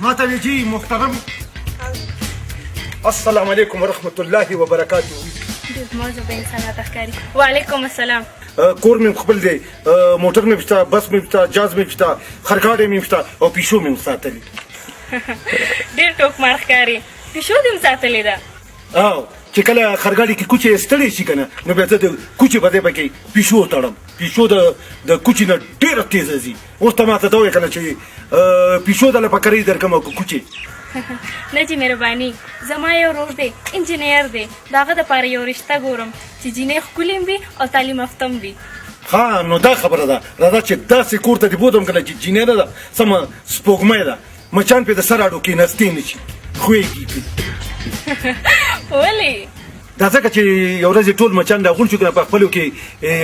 ماته جی محترم السلام علیکم ورحمت الله وبرکاته. ډېر موضوع به انسان راته ښکاري. وعلیکم السلام. کور مې خپل دی، موټر مې شته، بس مې شته، جاز مې شته، خرګاډی مې شته او پیشو مې ساتلې. ډېر ټوکمار ښکاري. پیشو دې هم ساتلې ده؟ او چې کله خرګاډي کې کوچې ستړې شي که نه نو بیا زه د کوچې په ځای پکې پیشو تړم. پیشو د کوچې نه ډېره تیزه ځي. اوس ته ماته ته وایې که نه چې پیشو دله په کرۍ درکړم او که کوچې. نه جي مهرباني، زما یو ورور دی انجینر دی، د هغه دپاره یو رشته ګورم چې جینۍ ښکلې هم وي او تعلیم یافته هم وي. ها نو دا خبره ده، راځه چې داسې کور ته دې بوتم که نه چې جینۍ نه ده، سمه سپوږمۍ ده، مچان پرې د سر اډو کېناستې نه شي، خوېږي پرې. ولې؟ دا ځکه چې یو ورځ ټول مچان راغونډ شو که نه په خپلو کې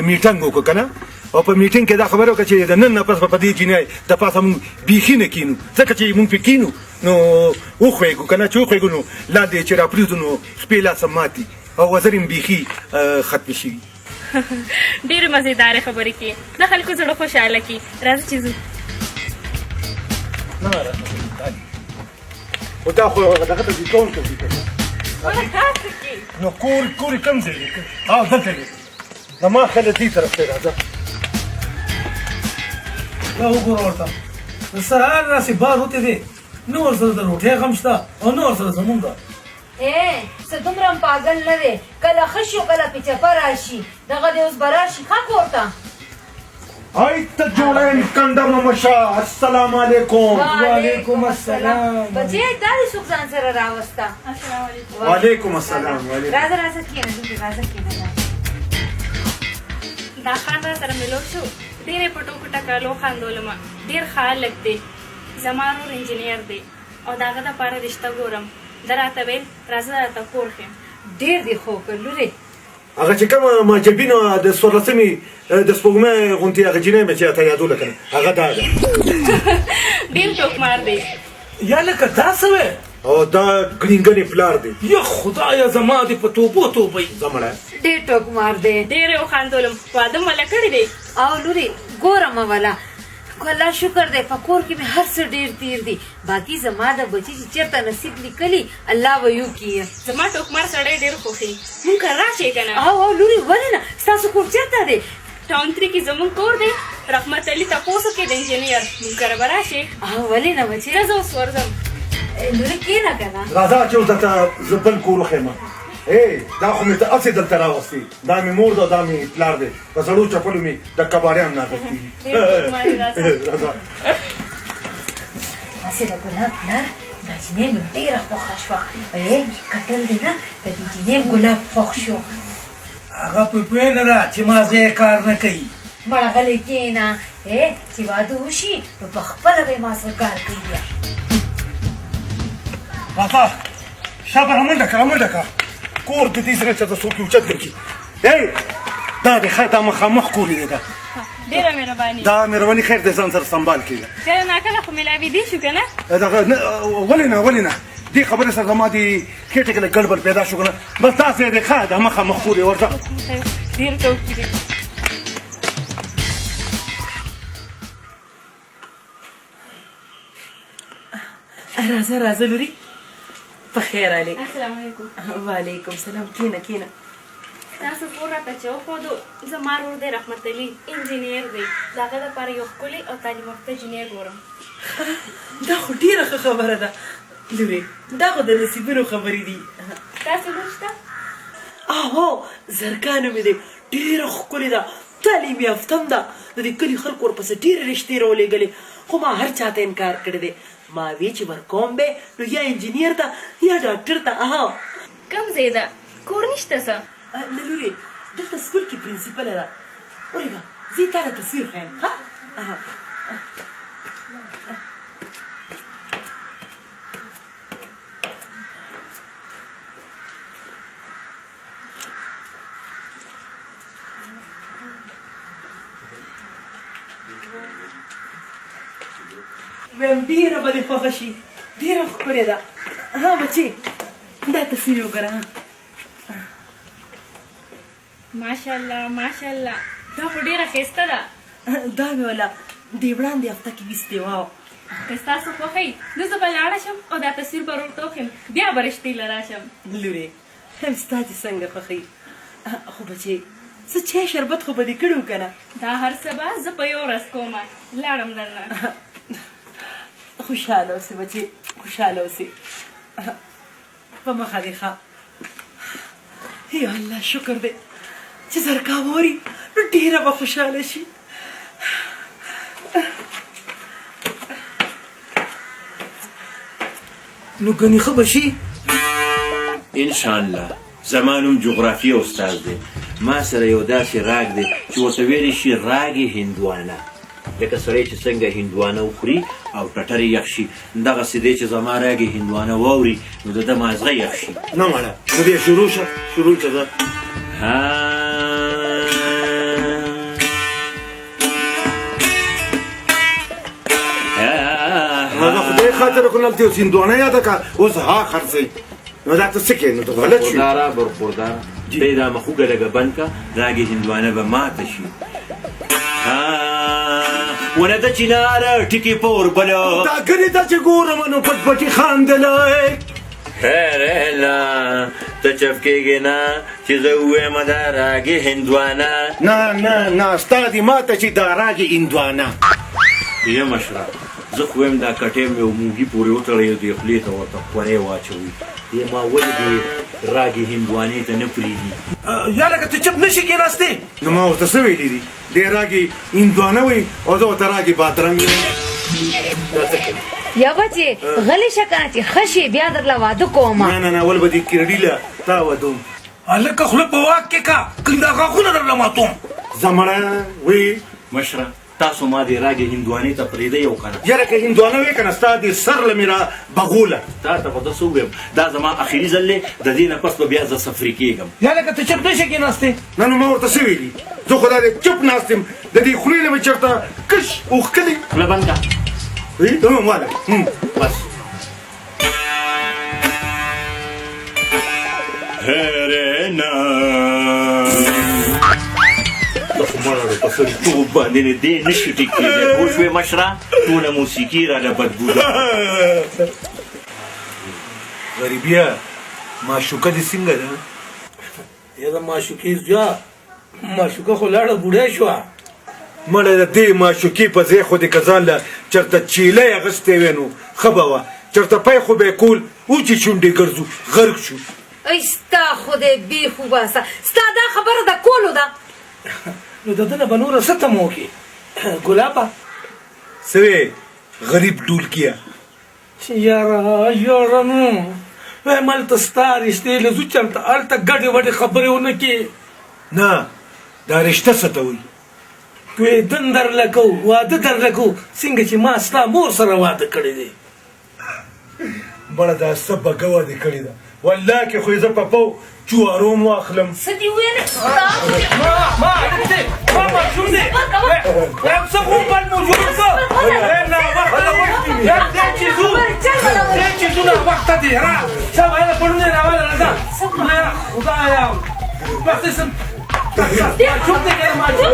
میټنګ وکړو که نه، او په میټنګ کې دا خبره وکړه چې د نن نه پس به په دې جینۍ د پاسه مونږ بیخي نه کینو، ځکه چې مونږ پرې کینو نو وخوېږو که نه، چې وخوېږو نو لاندې چې راپرېږدو نو شپې لاسه ماتي او وزر هم بیخي ختمې شوي. ډېرې مزېدارې خبرې کوي، د خلکو زړه خوشحاله کړي. راځه چې ځو. خو دا خو دغه ته دې کوم کوي که نه ونه کار څه کوي؟ نو کور یې کوم ځای دی؟ دلته دی. زما خیال دې طرف دی. راځه دا وګوره ورته د سهار راسې بار وتی دی، نه ورسره د روټۍ غم شته او نه ورسره زمونږ ده. څه دومره هم پاګل نه دی، کله ښه شي او کله پې چپه راشي. دغه دی اوس به راشي ښه کور ته. ای ته جوړین کنده ممشه، السلام علیکم. وعلیکم السلام. بچې دا دې څوک ځان سره راوسته؟ السلام علیکم. وعلیکم السلام. راځه راځه کښېنه دلته، راځه کښېنه. دا خان را سره ملو شو، ډېرې په ټوکو ټکالو خندولمه. ډېر ښه هلک دی، زما ورور انجینر دی او د هغه دپاره رشته ګورم. ده راته ویل راځه راته کور ښیم. ډېر دې خو که لورې هغه چې کومه معجبینو د څوارلسمې د سپوږمۍ غوندې هغه جینۍ مې چې راته یادوله که نه هغه دا ده. ډېر ټوکمار دی. یا لکه دا څه وی؟ او دا ګړینګنې پلار دی. یا خدایه زما دې په توبو توبئ. زمړی ډېر ټوکمار دی. ډېر یې وخندولم. واده مله کړی دی؟ او لورې ګوره مه وله، الله شکر دی په کور کې مې هر څه ډېر تیر دي. باقي زما د بچي چې چېرته نصیب لیکلي الله به وکړي. زما ټوکمار سړی ډېر خوښي. مونږ کره راشئ که نه؟ او لورې ولې نه، ستاسو کور چېرته دی؟ ټاون 3 کې زمونږ کور دی. رحمت علي تپوس وکړئ د انجینر. مونږ کره به راشئ. ولې نه بچې؟ زه اوس ورځم. لورې کښېنه که نه. راځه چې اوس درته زه بل کور وښیم. دا خو مې ته هسې دلته راوستې، دا مې مور ده، دا مې پلار دی، په زړو چپلو مې د کباړیان ناغښتي دي. راځه هسې د ګلاب پلار دا جینۍ مې ډېره خوښه شوه. کتل دی نه د دې جینۍ ګلاب خوښ شو. هغه په پوه نه ده چې ما ځای کار نه کوي. مړه غلی کښېنه، چې واده وشي نو په خپله به یې ما سره کار کوي. بیا راځه شابه رامنډه که رامنډه که کور د دې سره چې ته څوک یې اوچت کړي. دا دی دا مخامخ کور یې دی. دا ډېره مهرباني. دا مهرباني خیر دی، ځان سره سنبال کړي. کله ناکله خو ملاوېدی شو که نه؟ دغه ولې نه دې خبرې سره زما دې خېټې کې لږ ګډبډ پیدا شو که نه، بس دا ځای دی ښه دا مخامخ کور یې ورځه. ډېر ټوکي دی. راځه راځه لوري، په خیر علي. السلام علیکم. وعلیکم سلام. کښېنه کښېنه. تاسو کور راته چې وښودو، زما ورور دی رحمت علي انجینر دی، د هغه دپاره یو ښکلې او تعلیم یافته جینۍ ګورم. دا خو ډېره ښه خبره ده لوري، دا خو د نصیبونو خبرې دي. تاسو لور شته؟ هو زرکا نومې دی، ډېره ښکلې ده، تعلیم یافته هم ده. د دې کلي خلکو ورپسې ډېرې رشتې راولېږلې، خو ما هر چاته انکار کړی دی. ما وی چې ورکوم به نو یا انجینر ته یا ډاکټر ته. کوم ځای ده؟ کور نشته څه؟ نه لورې، دلته سکول کې پرنسپله ده. ورېږه زه یې تا ته تصویر ښیم. ویم ډېره به دې خوښه شي، ډېره ښکلې ده. بچې دا تصویر وګوره. ماشاءالله ماشاءالله، دا خو ډېره ښایسته ده. دا مې وله دې وړاندې هفته کې ویستې وه. که ستاسو خوښوي نو زه به لاړه شم او دا تصویر به ورته وښیم بیا به رښتۍ له راشم لورې ستا چې څنګه خوښوي خو بچې څه چای شربت خو به دې کړي و که نه دا هر څه به زه په یو ورځ کومه لاړم درنه خوشحاله اوسې بچې خوشحاله اوسې په مخه دې ښه یا الله شکر دی چې زرکا ووري نو ډېره به خوشحاله شي نو ګنې ښه به شي انشاءالله زمانم جغرافیه استاد دی ما سره یو داسې راګ دی چې ورته ویلی شي راګې هندوانه لکه سړی چې څنګه هندوانه وخوري او ټټر یې یخ شي دغسې دی چې زما راګې هندوانه واوري نو د ده مازغه یخ شي نه مړه نو بیا شروع شه شروع شه ده دا خدای خاطر کنم تی اوس هندوانه یاده که اوس ها خرڅوي نو دا ته څه کوې نو ته غلط شوې برخورداره برخورداره دی دا مخوږه لږه بند که راګې هندوانه به ماته شي ونه د چناره ټکې په وربله دا ګنې ته چې ګورم نو پټ پټې خاندلی هرلا ته چپ کېږې نه چې زه ووایم دا راګې هندوانه نه نه نه ستا دې ماته چې دا راګې هندوانه یه مشره زه خو وایم دا کټۍ مې یو موږي پورې وتړی دې خولې ته ورته خورۍ واچوي دې ما ولې دې راګې هندوانې ته نه پرېږدي یا لکه ته چپ نشي کېناستې نو ما ورته څه ویلي دي دې راګې هندوانه وایي او زه ورته راګې بادرنګ وایم دا څه کوي یا بچې غلی شه کنه چې ښه شي بیا درله واده کومه نه نه نه ول به دې کیرډي له تا ودوم هلکه خوله په واک کې کا کله دا غاښونه درله ماتوم زمړه وی مشره تاسو ما دې راګې هندوانې ته پرېږدئ او که نه یاره که هندوانه وی که نه ستا دې سر له مې را بغوله تا ته خو زه څه ووایم دا زما اخري ځل دی د دې نه پس به بیا زه سفري کېږم یا لکه ته چپ نشي کېناستې نه نو ما ورته څه ویلي زه خو دا دې چپ ناست یم د دې خولې نه مې چېرته کش اوښکلي خوله بند کړه واله بس هرنا د خو مړه په سړیتوب باندې نه دې نشي ټیک کېدی پوه شوې مشره ټوله موسیقي راله بدبو ده غریبیه معشوقه دې څنګه ده یا د معشوقې زویا معشوقه خو لاړه بوډۍ شوه مړه د دې معشوقې په ځای خو دې که ځان له چېرته چیلۍ اغوستی وی نو ښه به وه چېرته پی خو به یې کول اوچې شونډې ګرځو غرق شو ای ستا خدای بې خوباسه ستا دا خبره د کولو ده نو د ده نه به نوره څه تمه وکړې ګلابه څه وی غریب ډولکیه یاره نو وایم هلته ستا رشتې له ځو چلته هلته ګډې وډې خبرې ونه کړې نه دا رشته څه ته وایي کوېدن درله کوو واده درله کوو څنګه چې ما ستا مور سره واده کړی دی مړه دا څه بګه واده کړې ده والله کې خو یې زه په پو چوارو م واخلم څه دې ویلې ما هلک دی ما ماشوم دی وایم څه خو بل مو جوړ څه ناوخته دې چیزونه وخته دي را څه ویله پړونې راواله راځه خدایا وختې سم ماشوم دی که ماشوم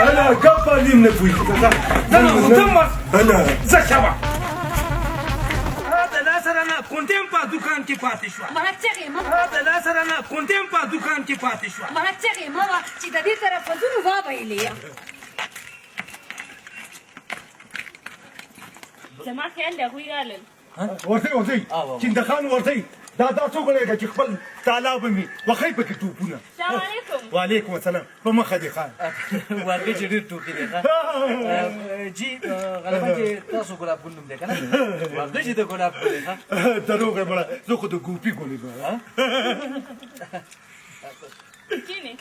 هلا ګپه نیم نه پوهېږي هلا زه شبه د لاس سره نه کونټیم په دوکان کې پاتې شوه مړه چغې مه د لاس سره نه کونټیم په دوکان کې پاتې شوه مړه چغې مه وه چې د دې طرف پدونو وابهیلې یم زما خیال د هغوی رالل ورځئ چندخان ورځئ دا څو غړی ده چې خپل تالاب مې وښی پکې ټوپونه السلام علیکم وعلیکم السلام په مخه دې خان واقعي چې ډېر ټوکې دی جی غالبا چې تاسو ګلاب ګل نوم دی که نه واقعي چې د ګلاب ګل دی دروغ یې مړه زه خو د ګوپي ګلې کینې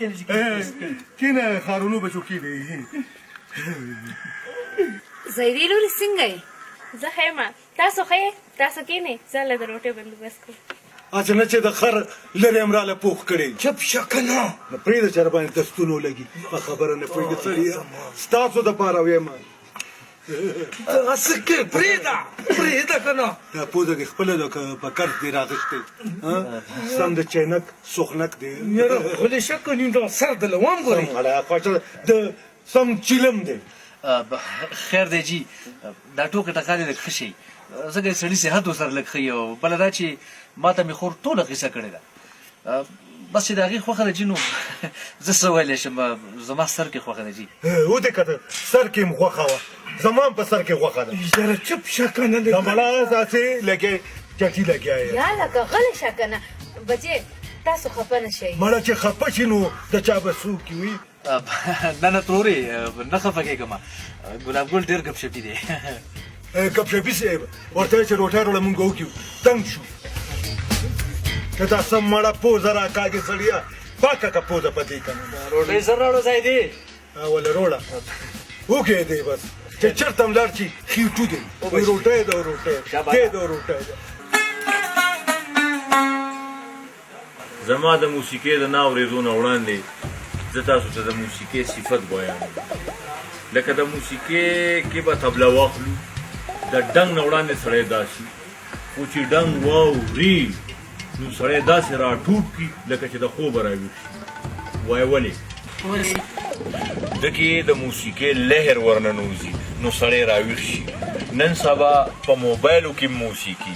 کینه خارونو بچو کینې زیدې لورې څنګه یې زه ښه یم تاسو ښه یې تاسو کینې زه له د روټۍ بندوبست کوم اچھا نه چې د خر لرې ام راله پوخ کړی چپ شه که نه پرېږده چې راباندې دستونه ولګي په خبره نه پوهېږي سړي ستاسو دپاره ویم څه کې پرېږده که نه دا پوزه دې خپله ده که په قرض دې راغښتی سم د چینک سوخنک دی یاره خولې شه که نیم ډول سر د لوام ګورې د سم چیلم دی خیر دی جی دا ټوکه ټکا دې لږ ښه شي ځکه سړي صحت ورسره لږ ښه او بله دا چې ما ته مې خور ټوله قصه کړې ده بس چې د هغې خوښه ده جي نو زه څه ویلی شم زما سر کې خوښه ده جي ودې کته سر کې م خوښه وه زما هم په سر کې خوښه ده ذره چپ شه کنه د مړه اساسې لکه چټي لګیا یې یا لکه غلی شه کنه بچې تاسو خفه نه شئ مړه چې خفه شي نو د چا به څوک وي نه نه ترورې نه خفه کېږم ګلاب ګل ډېر ګپ شپي دی ګپ شپي صاحب ورته چې روټۍ راوړه مونږ وکړو تنګ شو که دا سم مړه پوزه راکاږي سړیه پاکه که پوزه په دې کنه روټۍ سر راوړو ځای دی وله روړه وکې دی بس چې چېرته هم لاړ شي خیټو دی روټۍ ده روټۍ دی ده روټۍ ده زما د موسیقۍ د نه اورېدو نه وړاندې زه تاسو ته د موسیقۍ صفت بیانوم لکه د موسیقۍ کې به طبله واخلو د ډنګ نه وړاندې سړی داسي خو چې ډنګ واوري نو سړی داسې راټوپ کړي لکه چې د خوبه راویښ شي وایه ولې دکې د موسیقۍ لهر ورننوځي نو سړی راویښ شي نن سبا په موبایلو کې موسیقي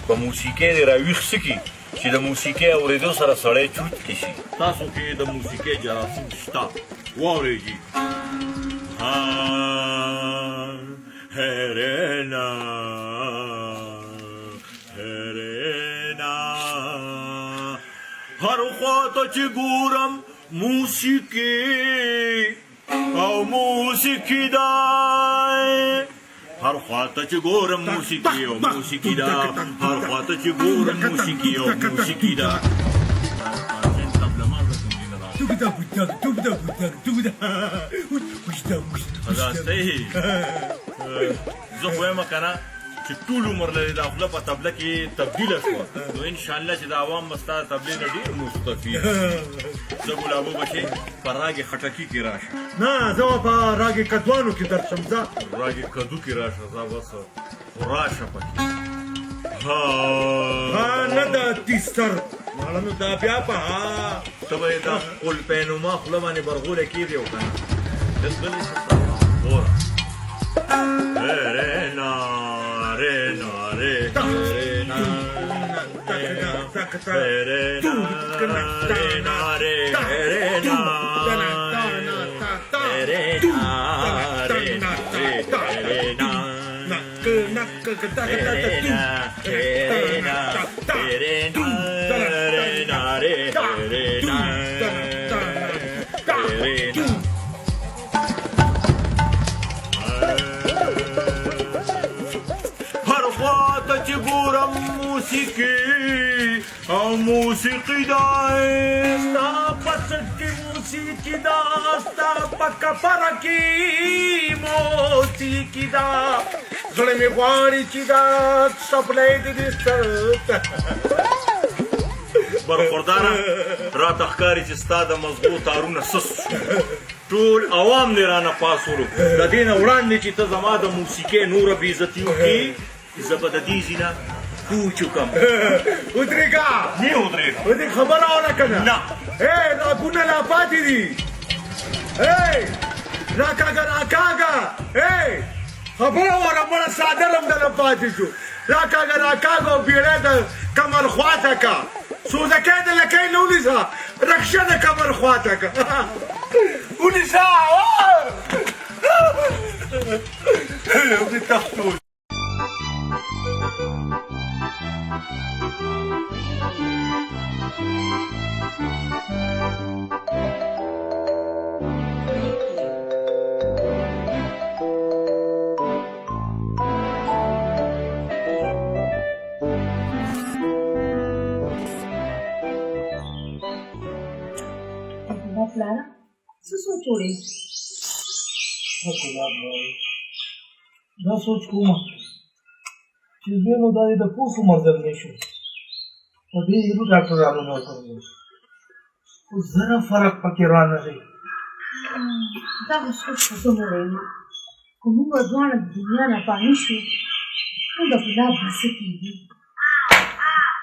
په موسیقۍ دې راویښ څه کي چې د موسیقۍ اورېدو سره سړی چوت کې شي تاسو کې د موسیقۍ جراثیم شته واورئ جي هرنا هرنا هر خواته چې ګورم موسیقي او موسیقي دی هر خواته چې ګورم موسیقي او موسیقي ده هر خواته چې ګورم موسیقي او موسیقي ده زه خو یم که نه چې ټول عمر لري دا خوله په طبله کې تبدیله شوه نو انشاءالله چې د عوام به ستا د طبلې نه ډېر مستفید زه ګلابو بچې په راګې خټکي کې راشه نه زه به په راګې کدوانو کې درشم ځه راګې کدو کې راشه زه بس خو راشه پکې نه د تیستر ماړه نو دا بیا په ته به یې دا قلپینما خوله باندې برغوله کېدې او که نه دلغلې شي ګوره رېنا رېنا رېنا رېنا هر خواته چې ګورم موسیقي او موسیقي ده ستا په څټ کې موسیقي ده ستا په کپره کې موسیقي ده زړه مې غواړي چې دا څپلۍ دې دې سر برخورداره راته ښکاري چې ستا د مزغو تارونه سس ټول عوام دې رانه پاسولو د دې نه وړاندې چې ته زما د موسیقۍ نوره بېعزتي وکړې زه به د دې ځینه کوچ وکړم ودرېږه نه ودرېږم په دې خبره ونه که نه نه راګونه لا پاتې دي راکاږه راکاږه خبره وره مړه څادر هم دله پاتې شو راکاږه او بیړۍ د کمر خواته که سوزکی د لکۍ نه ونیسه رکشه د کمر خواته که ونیسه تختون پلاره څه سوچ وړې دا سوچ کوم چې دوی نو دا د پوخو مزل نه شو په دې یو ډاکټرانو نه وکړل خو زره فرق پکې را نه دی دا سوچ څه مو وایي کوم ځوان د دنیا نه پانی شو نو د بلا بس کېږي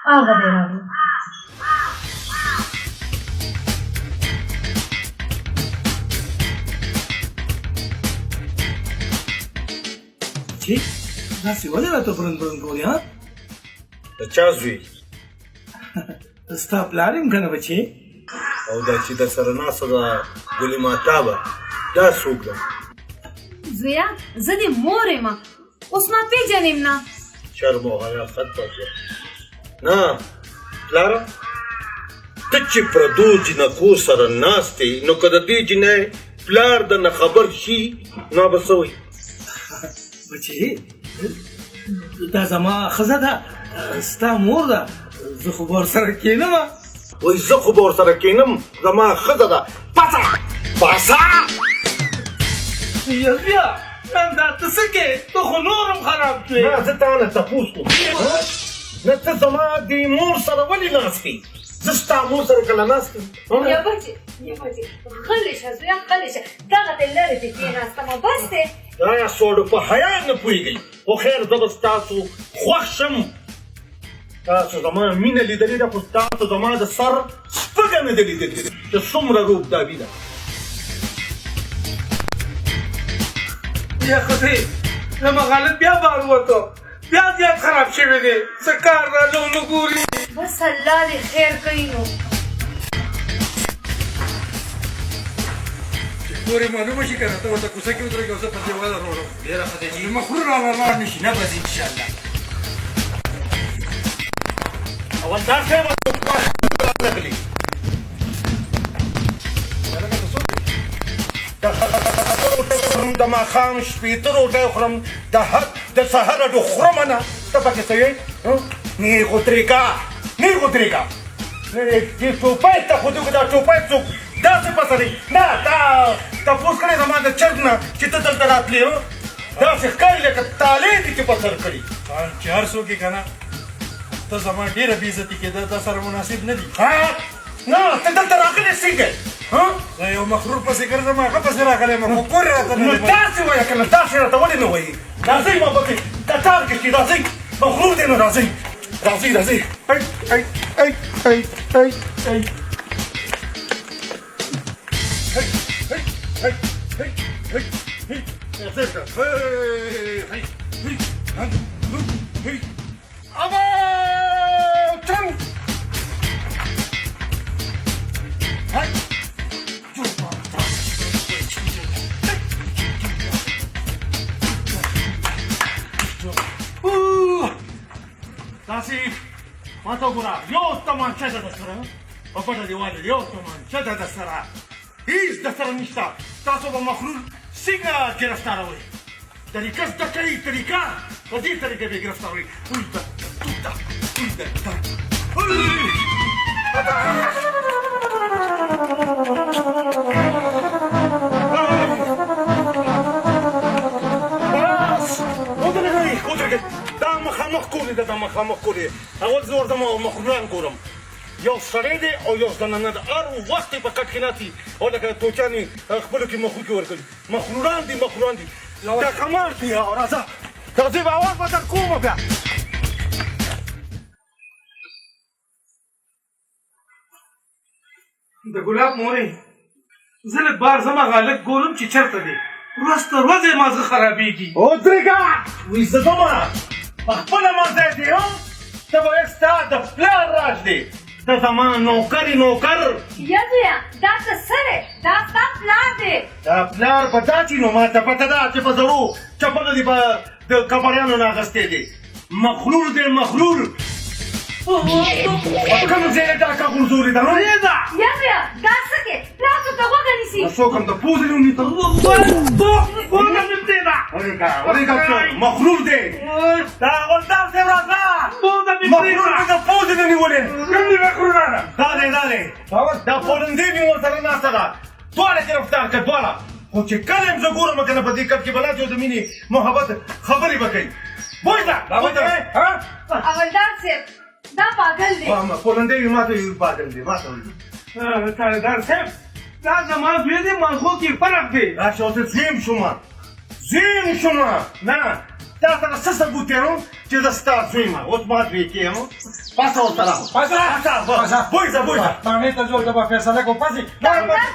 هغه دی راغلی بچي داسې ولې راته برن برن کوې ها د چا زوی ستا پلار یم که نه بچي او دا چې در سره ناسته ده ګلې ماتابه دا څوک ده زویا زه دې مور یم اوس ما پېژنم نه شرم او حیا ختمه شوه نه پلاره ته چې پردو جنکو سره ناست یې نو که د دې جنۍ پلار درنه خبر شي نو به څه وایي بچي دا زما ښځه ده ستا مور ده زه خو به ورسره کښېنم وایي زه خو به ورسره کښېنم زما ښځه ده پاڅه پاڅه یزیا نن دا ته څه کې ته خو نور هم خراب شوې نه زه تا نه تپوس کوم نه ته زما د مور سره ولې ناست یې زه ستا مور سره کله ناست یم یا بچې غلی شه زویا غلی شه دغه دې لرې دې کېناستمه بس دی دا سوړ په حیا نه پوهېږئ خو خیر زه به ستاسو خوښ شم تاسو زما مینه لیدلې ده خو ستاسو زما د سر سپږه نه ده لیدلې ده چې څومره روبدابي ده یا خدای زما غالب بیا بار وته بیا زیات خراب شوی دی څه کار راځو نو ګوري بس الله دې خیر کوي نو ګورې معلومه شي که نه ته ورته کوڅه کې ودرېږې او زه په دیواله وروړم ډېره ښه دی چې مخرور رالاړ نه شي نه به ځي انشاءالله اولدار صاحب نغلي د ماښام شپېته روټۍ خورم د سهار ډو خورمه نه ته پکې څه یې نه غوترېږه چې ټوپۍ ته خو دغه دا ټوپۍ څوک داسې پسرې نه تا تپوس کړی زما د چرګ نه چې ته دلته راتلې داسې ښکاري لکه تالې دي چې په سر کړي چې هر څوک یې که نه ته زما ډېره بېعزتي کېده تا سره مناسب نه دي نه ته دلته راغلی څنګه زه یو مخرور پسې ګرځم هغه پسې راغلی یم خو کور یې راته نو داسې وایه که نه داسې راته ولې نه وایي راځئ ما پکې کتار کښې راځئ مخرور دی نو راځئ داسې ما ته وګوره یو تمانچه ده درسره په پټه دیواله یو تمانچه ده درسره هېڅ درسره نشته تاسو به مخلول څنګه ګرفتاروئ طریقه زده کوئ طریقه په دې طریقه به یې ګرفتاروئ دا مخامخ کور دی دا مخامخ کور دی اول زه ورځم او مخلولان ګورم یو سړی دی او یو زنانه ده هر وخت یې په کټ کې ناست دي او لکه توچان یې خپلو کې مخلوق ورکوي مخلولان دي دا کمار دی راځه راځئ به اواز به در کومه بیا د ګلاب مورې زه لږ بار زما غالب ګورم چې چېرته دی ورځ تر ورځې مازغه خرابېږي ودرېږه وایي زه ځمه په خپله مزی دی ته به ستا د پلار راز دی ته زما نوکر یا زویا دا څه څه دی دا ستا پلار دی دا پلار په دا چې نو ما ته پته ده چې په زړو چپلو دې په د کبریانو نه اخیستی دی مخلول دی مخلول کوم ځای نه ډاکه غورځولې ده یا زویا دا څه کې تاسو ته غوږه نیسي څوک هم د پوزې نه ونیته مخلول دی دا اولدار صاحب راځه مخلول مې د پوزې نه نیولې دا دی دا پولندۍ مې ورسره ناسته ده دواړه ګرفتار کړه دواړه خو چې کله یم زه ګورم که نه په دې کټ کې به ناست یو د مینې محبت خبرې به کوي بوځه اولدار صاحب دا پاگل دی پولندۍ مې ماته پاگل دی ماته تالدار صاحب دا زما زوی دی ماخو کې فرق دی راشه اوس زیم شومه نه تا سره څه ثبوت یې چې زه ستا زوی یم اوس ما زوی کېیم پاسه ورسره بوځه تانې ته زول ته به فیصله کوو پاسې اولدار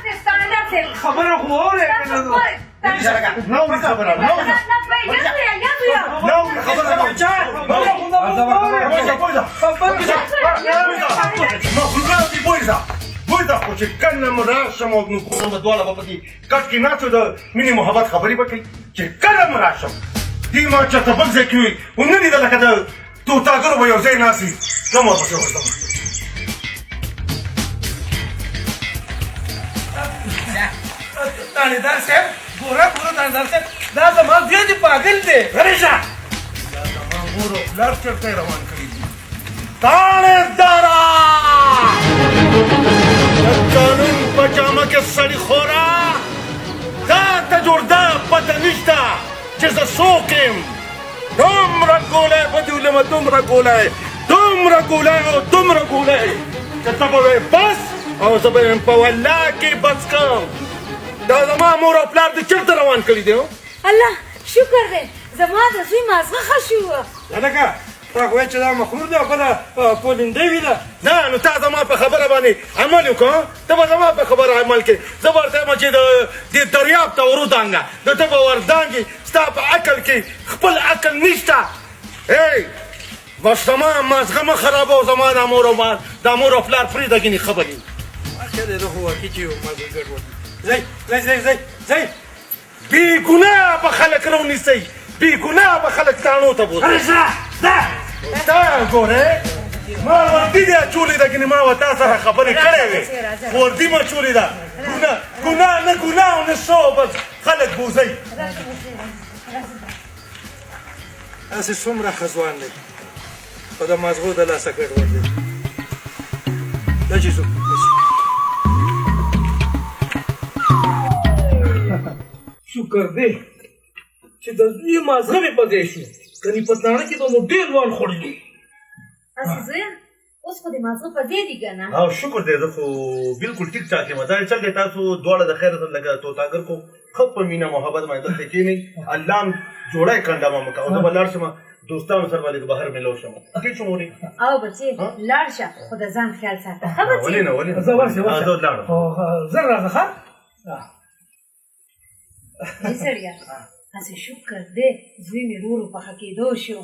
صاحب خبره خو واورې که نه بوځه خو چې کله م راشم او نو کومه دواړه به پکې کټ کې ناستو د مینې محبت خبرې به کوي چې کله م راشم دې ما چېرته بل ځای کې وي ونه لیده لکه د توتاګرو به یو ځای ناست وي نه ما پسې ورځم تانیدار صاحب ګوره تانیدار صاحب دا زما زوی دې پاگل دی غلی شه دا زما مور او پلار چېرته یې روان کړي دي تانیداره د قانون په جامه کې سړي خورا دا ته جوړده پته نشته چې زه څوک یم دومره ګولی به دې ولمه دومره ګولی او دومره ګولی چې ته به وایې بس او زه به یم په والله کې بس کړم دا زما مور او پلار دې چېرته روان کړي دي الله شکر دی زما د زوی مازغه ښه شو هلکه تا خو وایې چې دا مخمور دی او بله پولنډۍ وي ده نه نو تا زما په خبره باندې عمل وکړه ته به زما په خبره عمل کې زه به ورته یم چې دې دریاب ته ورودانګه د ته به وردانګې ستا په عقل کې خپل عقل نشته ای بس زما مازغه مه خرابوه زما دا مور او پلار پرېږده ګینې خبرې اخر دې خو واقعي چې یو مازل ګډوډ ځئ بې ګناه به خلک رونیسئ بې ګناه به خلک تاڼو ته بوځئ تا ګورې ما وردي دې اچولې ده ګینې ما به تا سره خبرې کړې وې وردي مه اچولې ده ګناه نه ګناه او نه څه بس خلک بوځئ هسې څومره ښه ځوان دی خو د مازغو د لاسه ګډوډ دی دا چې څوک شکر دی چې د زوی مازغه مې په ځای شو کنې په تاڼه کې به مو ډېر لوړ خوړلي اصل زویه اوس خو د مازغه په ځای دي که نه او شکر دی زه خو بلکل ټیک ټاک یم دا چل دی تاسو دواړه د خیر لکه توتاګر کو ښه په مینه محبت باندې دلته کښېنئ الله هم جوړی کنډامه مه کوه زه به لاړ شم دوستانو سره به لږ بهر میلاو شم ټیک شو مورې او بچې لاړ شه خو د ځان خیال ساته ښه بچې ولې نه زه ورشې زه لاړم زر راځه ښه ای سړیه هسې شکر دی زوی مې ورو پخه کېدو شو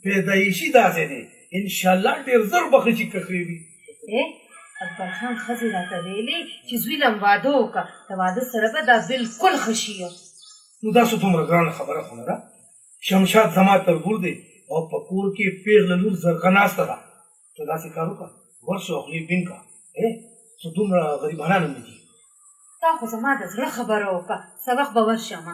پیدایشي داسې دی انشاءالله ډېر زر به ښه چې کښې وي اکبر خان ښځې راته ویلې چې زوی له واده وکړه د واده سره به دا بلکل ښه شي نو دا څه دومره ګرانه خبره خو نه ده شمشاد زما تربور دی او په کور کې پېغله لور زرغه ناسته ده ته داسې کار وکړه ورشه او خولې بین کړه څه دومره غریبانان هم نه دي تا خو زما د زړه خبره وکړه سبق به ورشم